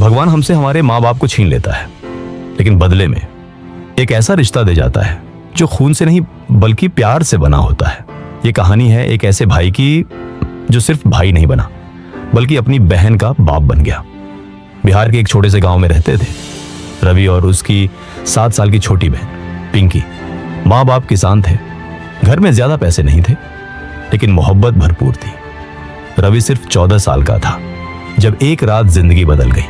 भगवान हमसे हमारे माँ बाप को छीन लेता है, लेकिन बदले में एक ऐसा रिश्ता दे जाता है जो खून से नहीं बल्कि प्यार से बना होता है। ये कहानी है एक ऐसे भाई की जो सिर्फ भाई नहीं बना बल्कि अपनी बहन का बाप बन गया। बिहार के एक छोटे से गांव में रहते थे रवि और उसकी 7 साल की छोटी बहन पिंकी। माँ बाप किसान थे, घर में ज्यादा पैसे नहीं थे, लेकिन मोहब्बत भरपूर थी। रवि सिर्फ 14 साल का था जब एक रात जिंदगी बदल गई।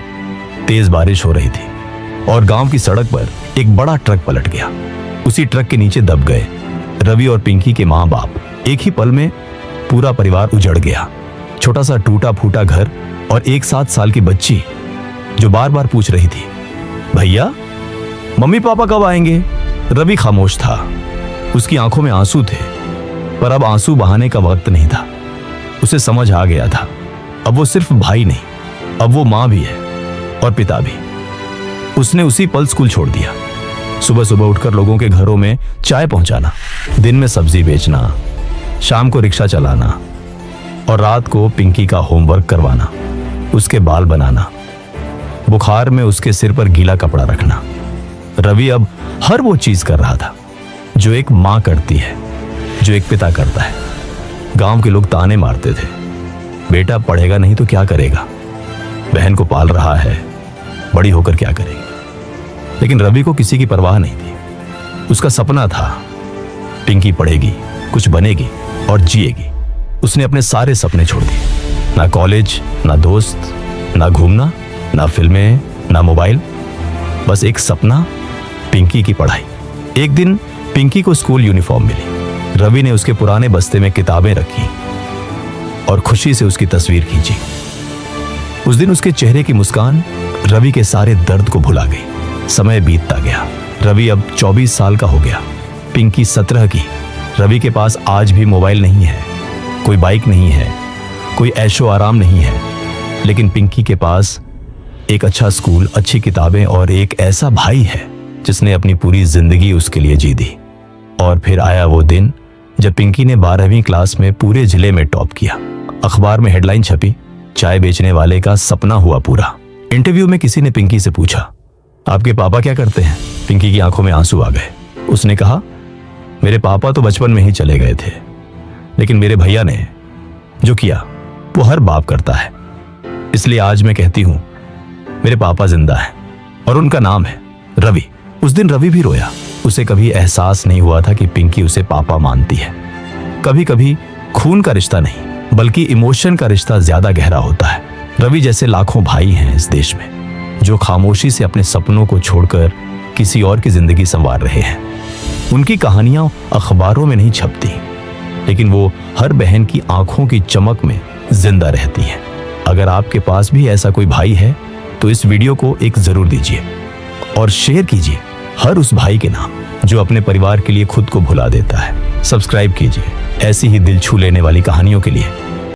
तेज बारिश हो रही थी और गांव की सड़क पर एक बड़ा ट्रक पलट गया। उसी ट्रक के नीचे दब गए रवि और पिंकी के माँ बाप। एक ही पल में पूरा परिवार उजड़ गया। छोटा सा टूटा फूटा घर और एक 7 साल की बच्ची जो बार बार पूछ रही थी, भैया मम्मी पापा कब आएंगे? रवि खामोश था। उसकी आंखों में आंसू थे, पर अब आंसू बहाने का वक्त नहीं था। उसे समझ आ गया था अब वो सिर्फ भाई नहीं, अब वो माँ भी है और पिता भी। उसने उसी पल स्कूल छोड़ दिया। सुबह सुबह उठकर लोगों के घरों में चाय पहुंचाना, दिन में सब्जी बेचना, शाम को रिक्शा चलाना और रात को पिंकी का होमवर्क करवाना, उसके बाल बनाना, बुखार में उसके सिर पर गीला कपड़ा रखना। रवि अब हर वो चीज कर रहा था जो एक माँ करती है, जो एक पिता करता है। गांव के लोग ताने मारते थे, बेटा पढ़ेगा नहीं तो क्या करेगा, बहन को पाल रहा है, बड़ी होकर क्या करेगी। लेकिन रवि को किसी की परवाह नहीं थी। उसका सपना था पिंकी पढ़ेगी, कुछ बनेगी और जिएगी। उसने अपने सारे सपने छोड़ दिए। ना कॉलेज, ना दोस्त, ना घूमना, ना फिल्में, ना मोबाइल, बस एक सपना, पिंकी की पढ़ाई। एक दिन पिंकी को स्कूल यूनिफॉर्म मिली। रवि ने उसके पुराने बस्ते में किताबें रखी और खुशी से उसकी तस्वीर खींची। उस दिन उसके चेहरे की मुस्कान रवि के सारे दर्द को भुला गई। समय बीतता गया। रवि अब 24 साल का हो गया, पिंकी 17 की। रवि के पास आज भी मोबाइल नहीं है, कोई बाइक नहीं है, कोई ऐशो आराम नहीं है, लेकिन पिंकी के पास एक अच्छा स्कूल, अच्छी किताबें और एक ऐसा भाई है जिसने अपनी पूरी जिंदगी उसके लिए जी दी। और फिर आया वो दिन जब पिंकी ने 12वीं क्लास में पूरे जिले में टॉप किया। अखबार में हेडलाइन छपी, चाय बेचने वाले का सपना हुआ पूरा। इंटरव्यू में किसी ने पिंकी से पूछा, आपके पापा क्या करते हैं? पिंकी की आंखों में आंसू आ गए। उसने कहा, मेरे पापा तो बचपन में ही चले गए थे, लेकिन मेरे भैया ने जो किया वो हर बाप करता है। इसलिए आज मैं कहती हूं, मेरे पापा जिंदा हैं और उनका नाम है रवि। उस दिन रवि भी रोया। उसे कभी एहसास नहीं हुआ था कि पिंकी उसे पापा मानती है। कभी कभी खून का रिश्ता नहीं बल्कि इमोशन का रिश्ता ज्यादा गहरा होता है। रवि जैसे लाखों भाई हैं इस देश में जो खामोशी से अपने सपनों को छोड़कर किसी और की जिंदगी संवार रहे हैं। उनकी कहानियां अखबारों में नहीं छपती, लेकिन वो हर बहन की आंखों की चमक में जिंदा रहती हैं। अगर आपके पास भी ऐसा कोई भाई है तो इस वीडियो को एक जरूर दीजिए और शेयर कीजिए हर उस भाई के नाम जो अपने परिवार के लिए खुद को भुला देता है। सब्सक्राइब कीजिए ऐसी ही दिल छू लेने वाली कहानियों के लिए।